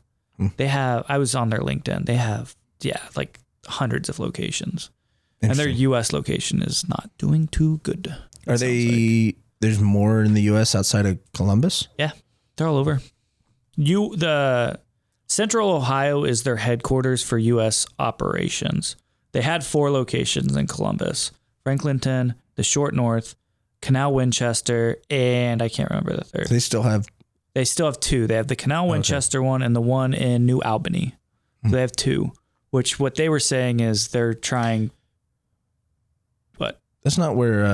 They have, I was on their LinkedIn. They have, like hundreds of locations. And their U.S. location is not doing too good. Are they, there's more in the U.S. outside of Columbus? Yeah, they're all over. The Central Ohio is their headquarters for U.S. operations. They had 4 locations in Columbus: Franklinton, the Short North, Canal Winchester, and I can't remember the third. They still have 2. They have the Canal Winchester one and the one in New Albany. So they have 2, which what they were saying is they're trying. What? That's not where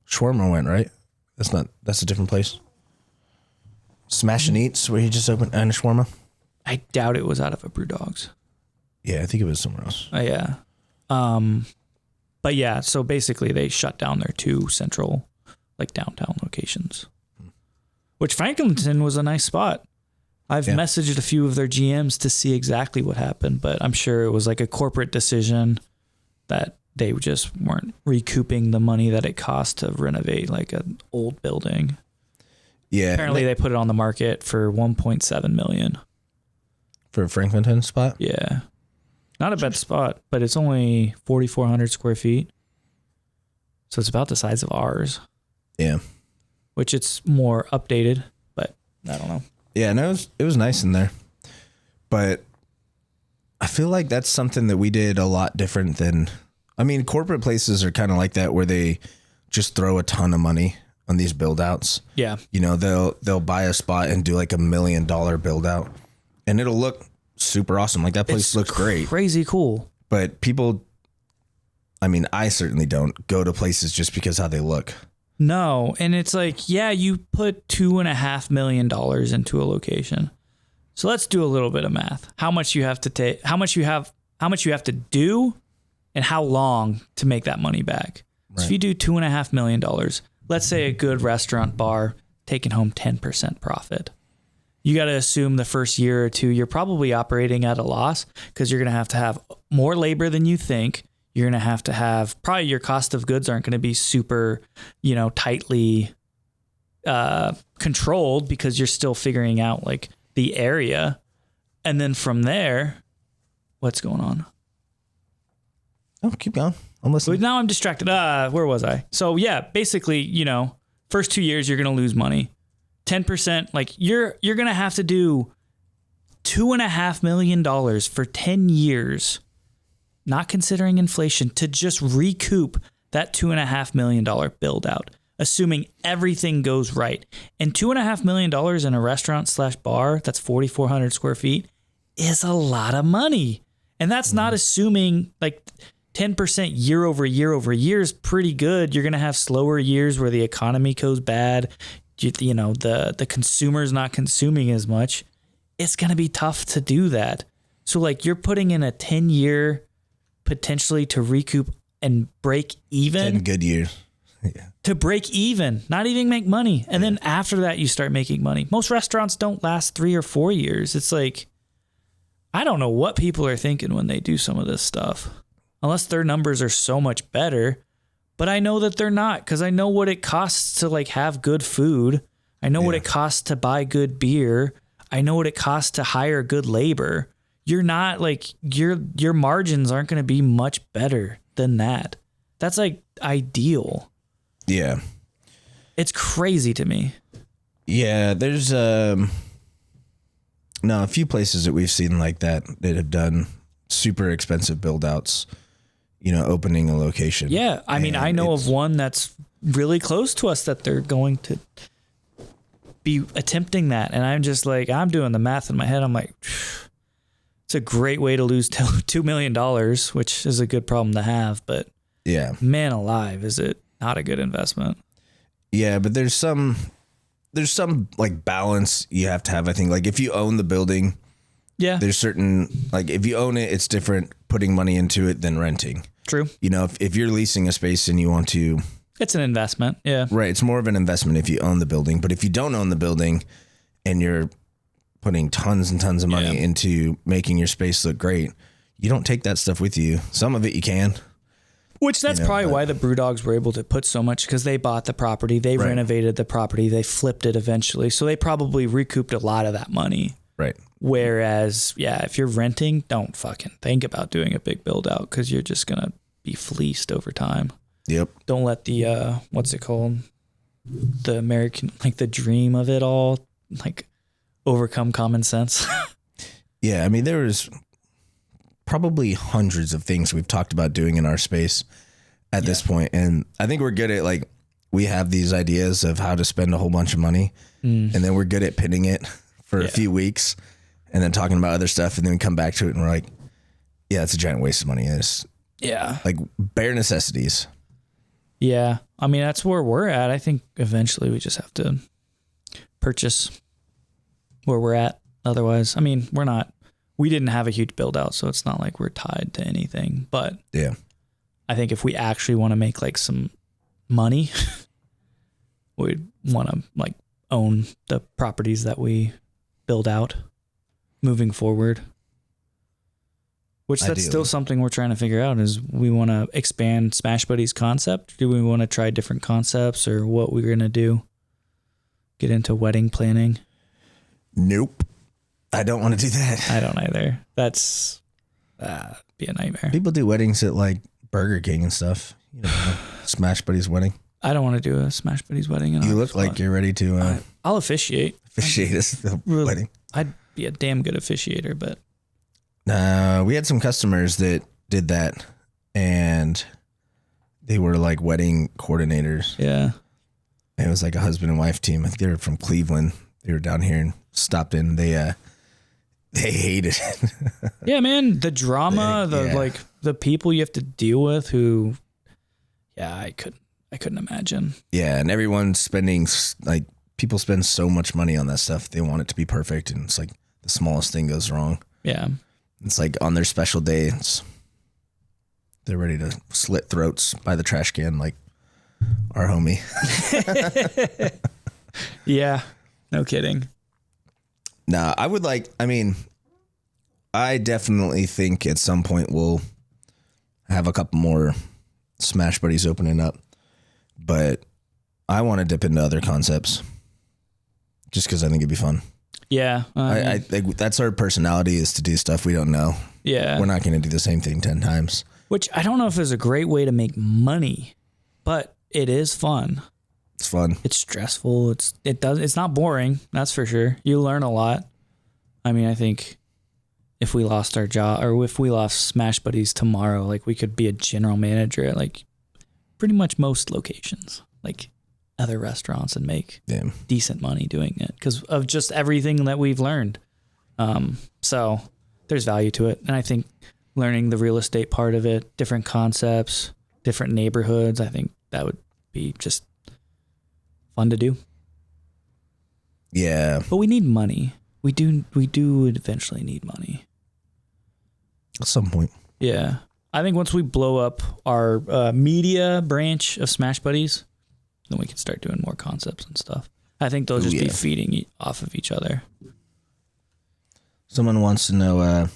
Shawarma went, right? That's a different place. Smash and Eats, where he just opened, and a shawarma. I doubt it was out of a Brewdogs. Yeah, I think it was somewhere else. Yeah. But yeah, so basically they shut down their 2 central, like downtown locations, which Franklinton was a nice spot. I've messaged a few of their GMs to see exactly what happened, but I'm sure it was like a corporate decision that they just weren't recouping the money that it cost to renovate like an old building. Yeah. Apparently they put it on the market for $1.7 million. For a Franklinton spot? Yeah. Not a bad spot, but it's only 4,400 square feet. So it's about the size of ours. Yeah. Which it's more updated, but I don't know. Yeah, no, it was nice in there. But I feel like that's something that we did a lot different than, I mean, corporate places are kind of like that where they just throw a ton of money on these build outs. Yeah. You know, they'll buy a spot and do like $1 million build out and it'll look super awesome. Like that place looks great. Crazy cool. But people, I mean, I certainly don't go to places just because how they look. No. And it's like, yeah, you put $2.5 million into a location. So let's do a little bit of math. How much you have to take, how much you have to do and how long to make that money back. Right. So if you do $2.5 million, let's say a good restaurant bar taking home 10% profit. You got to assume the first year or 2, you're probably operating at a loss because you're going to have more labor than you think. You're going to have probably your cost of goods aren't going to be super, tightly controlled because you're still figuring out like the area. And then from there, what's going on? Oh, keep going. I'm listening. Now I'm distracted. Where was I? So yeah, basically, first 2 years, you're going to lose money. 10%, like you're going to have to do $2.5 million for 10 years, not considering inflation, to just recoup that $2.5 million build out, assuming everything goes right. And $2.5 million in a restaurant/bar that's 4,400 square feet is a lot of money. And that's not assuming like 10% year over year is pretty good. You're going to have slower years where the economy goes bad. The consumer's not consuming as much. It's going to be tough to do that. So like you're putting in a 10-year potentially to recoup and break even. 10 good years. Yeah. To break even, not even make money. And then after that, you start making money. Most restaurants don't last 3 or 4 years. It's like, I don't know what people are thinking when they do some of this stuff, unless their numbers are so much better. But I know that they're not, because I know what it costs to like have good food. I know what it costs to buy good beer. I know what it costs to hire good labor. You're not like your margins aren't going to be much better than that. That's like ideal. Yeah. It's crazy to me. Yeah, there's a few places that we've seen like that have done super expensive build outs, opening a location. Yeah. I mean, I know of one that's really close to us that they're going to be attempting that. And I'm just like, I'm doing the math in my head. I'm like, it's a great way to lose $2 million, which is a good problem to have. But yeah, man alive, is it not a good investment? Yeah, but there's some like balance you have to have. I think like if you own the building, yeah, there's certain, like if you own it, it's different putting money into it than renting. True. You know, if you're leasing a space and you want to, it's an investment. Yeah. Right. It's more of an investment if you own the building. But if you don't own the building and you're putting tons and tons of money into making your space look great, you don't take that stuff with you. Some of it you can. Which that's probably why the Brewdogs were able to put so much, because they bought the property, they renovated the property, they flipped it eventually. So they probably recouped a lot of that money. Right. Whereas, yeah, if you're renting, don't fucking think about doing a big build out, because you're just going to be fleeced over time. Yep. Don't let the, what's it called? The American, like the dream of it all, like overcome common sense. Yeah. I mean, there was probably hundreds of things we've talked about doing in our space at this point. And I think we're good at, like, we have these ideas of how to spend a whole bunch of money and then we're good at pinning it for a few weeks and then talking about other stuff. And then we come back to it and we're like, yeah, it's a giant waste of money. It's like bare necessities. Yeah. I mean, that's where we're at. I think eventually we just have to purchase where we're at. Otherwise, I mean, we didn't have a huge build out, so it's not like we're tied to anything. But yeah, I think if we actually want to make like some money, we'd want to like own the properties that we build out moving forward. Which that's still something we're trying to figure out, is we want to expand Smash Buddies concept. Do we want to try different concepts, or what we're going to do? Get into wedding planning? Nope. I don't want to do that. I don't either. That's be a nightmare. People do weddings at like Burger King and stuff. You know, Smash Buddies wedding. I don't want to do a Smash Buddies wedding. You look like you're ready to I'll officiate. Officiate a wedding. I'd be a damn good officiator, but we had some customers that did that, and they were like wedding coordinators. Yeah. And it was like a husband and wife team. I think they were from Cleveland. They were down here and stopped in. They hated it. Yeah, man. The drama, like the people you have to deal with who, I couldn't imagine. Yeah. And everyone's spending, like, people spend so much money on that stuff. They want it to be perfect. And it's like the smallest thing goes wrong. Yeah. It's like on their special day, they're ready to slit throats by the trash can, like our homie. Yeah. No kidding. Nah, I definitely think at some point we'll have a couple more Smash Buddies opening up, but I want to dip into other concepts just because I think it'd be fun. Yeah. I think that's our personality, is to do stuff we don't know. Yeah. We're not going to do the same thing 10 times. Which I don't know if is a great way to make money, but it is fun. It's fun. It's stressful. It's not boring. That's for sure. You learn a lot. I mean, I think if we lost our job, or if we lost Smash Buddies tomorrow, like we could be a general manager at like pretty much most locations, like other restaurants, and make decent money doing it because of just everything that we've learned. So there's value to it. And I think learning the real estate part of it, different concepts, different neighborhoods, I think that would be just fun to do. Yeah. But we need money. We do eventually need money. At some point. Yeah. I think once we blow up our media branch of Smash Buddies, then we can start doing more concepts and stuff. I think they'll just be feeding off of each other. Someone wants to know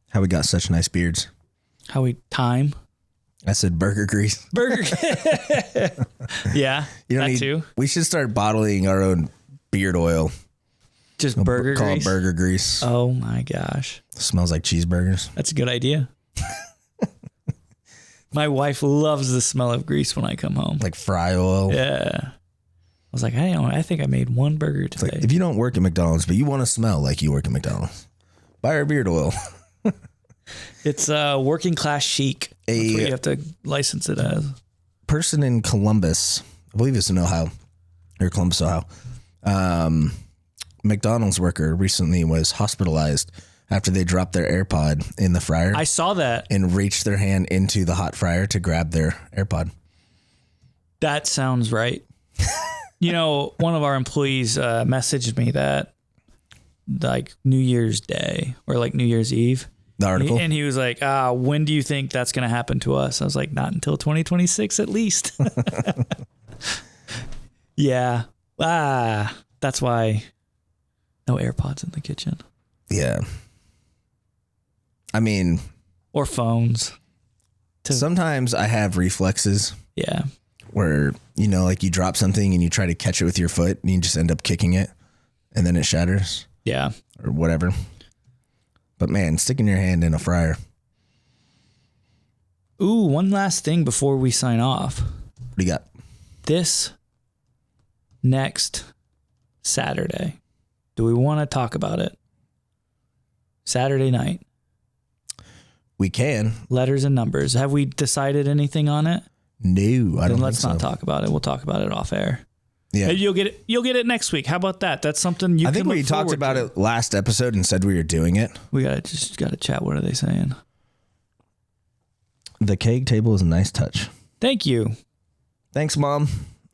how we got such nice beards. How we time? I said burger grease. Burger. Yeah. You don't that need, too. We should start bottling our own beard oil. Just burger call grease? Call it burger grease. Oh my gosh. It smells like cheeseburgers. That's a good idea. My wife loves the smell of grease when I come home. Like fry oil. Yeah. I was like, I think I made one burger today. Like, if you don't work at McDonald's, but you want to smell like you work at McDonald's, buy our beard oil. It's working class chic. That's what you have to license it as. Person in Columbus, I believe it's in Ohio, or Columbus, Ohio, McDonald's worker recently was hospitalized after they dropped their AirPod in the fryer. I saw that. And reached their hand into the hot fryer to grab their AirPod. That sounds right. You know, one of our employees messaged me that like New Year's Day or like New Year's Eve. The article? And he was like, when do you think that's going to happen to us? I was like, not until 2026 at least. Yeah. That's why no AirPods in the kitchen. Yeah. I mean, or phones. Sometimes I have reflexes. Yeah. Where, you know, like you drop something and you try to catch it with your foot and you just end up kicking it and then it shatters. Yeah. Or whatever. But man, sticking your hand in a fryer. Ooh, one last thing before we sign off. What do you got? This next Saturday, do we want to talk about it? Saturday night. We can. Letters and numbers. Have we decided anything on it? No, I don't think let's so. not talk about it. We'll talk about it off air. Yeah. And you'll get it next week. How about that? That's something you I can think look we talked forward about to. it last episode and said we were doing it. We gotta chat. What are they saying? The keg table is a nice touch. Thank you. Thanks, Mom.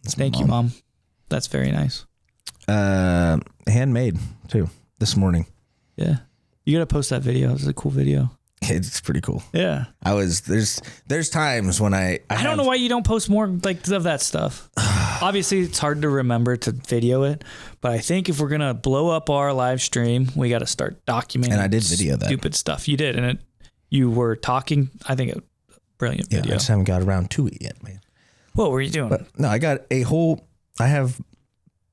Thank you, Mom. That's very nice. Handmade too this morning. Yeah. You gotta post that video. It's a cool video. It's pretty cool. Yeah. There's times when I don't know why you don't post more like of that stuff. Obviously, it's hard to remember to video it, but I think if we're gonna blow up our live stream, we got to start documenting. And I did video that stupid stuff. You did, and you were talking. I think a brilliant video. I just haven't got around to it yet, man. What were you doing? But no, I have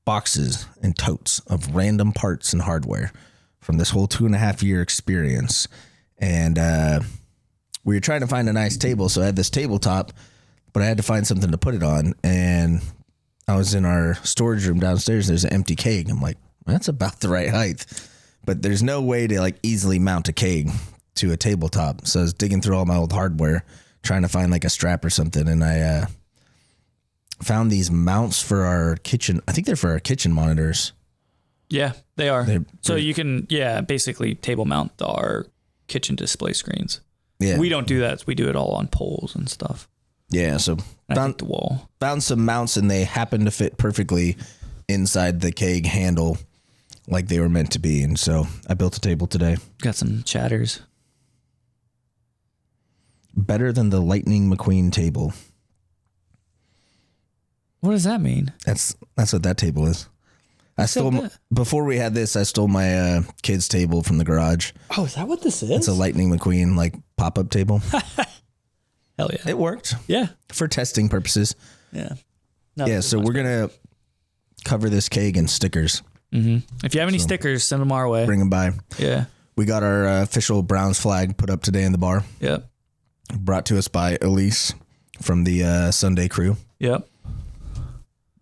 boxes and totes of random parts and hardware from this whole 2.5 year experience. And we were trying to find a nice table. So I had this tabletop, but I had to find something to put it on. And I was in our storage room downstairs. There's an empty keg. I'm like, that's about the right height. But there's no way to like easily mount a keg to a tabletop. So I was digging through all my old hardware, trying to find like a strap or something. And I found these mounts for our kitchen. I think they're for our kitchen monitors. Yeah, they are. So you can, basically table mount our kitchen display screens. Yeah. We don't do that. We do it all on poles and stuff. Yeah, so found the wall. Found some mounts and they happen to fit perfectly inside the keg handle like they were meant to be. And so I built a table today. Got some chatters. Better than the Lightning McQueen table. What does that mean? That's what that table is. Before we had this, I stole my kids' table from the garage. Oh, is that what this is? It's a Lightning McQueen like pop-up table. Hell yeah. It worked. Yeah. For testing purposes. Yeah. Yeah, so we're going to cover this keg in stickers. Mm-hmm. If you have any stickers, send them our way. Bring them by. Yeah. We got our official Browns flag put up today in the bar. Yep. Brought to us by Elise from the Sunday crew. Yep.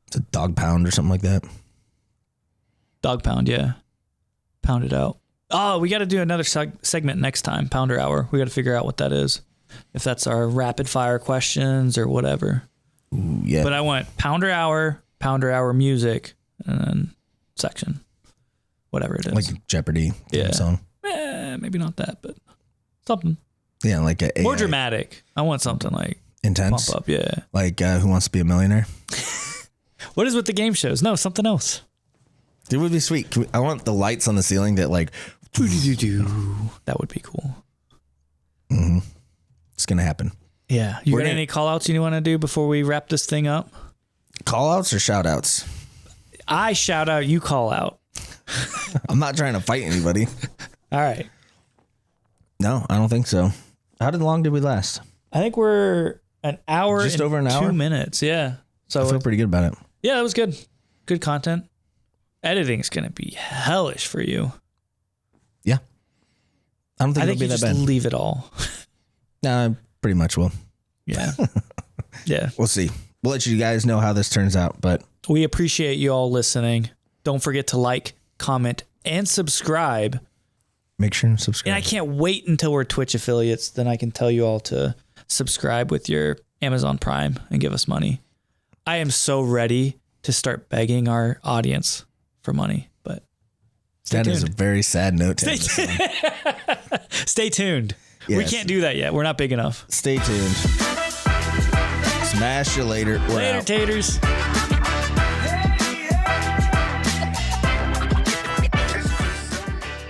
It's a dog pound or something like that. Dog pound, yeah. Pound it out. Oh, we got to do another segment next time, Pounder Hour. We got to figure out what that is. If that's our rapid fire questions or whatever. Ooh, yeah. But I want Pounder Hour music, and then section. Whatever it is. Like Jeopardy theme song. Maybe not that, but something. Yeah, like a more dramatic. I want something like intense. Pump up, yeah. Like Who Wants to Be a Millionaire? What is with the game shows? No, something else. It would be sweet. I want the lights on the ceiling that like... That would be cool. Mm-hmm. It's going to happen. Yeah. You got any call outs you want to do before we wrap this thing up? Call outs or shout outs? I shout out, you call out. I'm not trying to fight anybody. All right. No, I don't think so. How long did we last? I think we're an hour. Just over an hour? 2 minutes. Yeah. So I feel pretty good about it. Yeah, that was good. Good content. Editing's going to be hellish for you. Yeah. I don't think it'll be you that just bad. Leave it all. No, I pretty much will. Yeah. Yeah. We'll see. We'll let you guys know how this turns out, but we appreciate you all listening. Don't forget to like, comment, and subscribe. Make sure and subscribe. And I can't wait until we're Twitch affiliates. Then I can tell you all to subscribe with your Amazon Prime and give us money. I am so ready to start begging our audience for money. But That is a very sad note to end this on. stay tuned. We Yes. can't do that yet. We're not big enough. Stay tuned. Smash you later. We're Later, out. taters.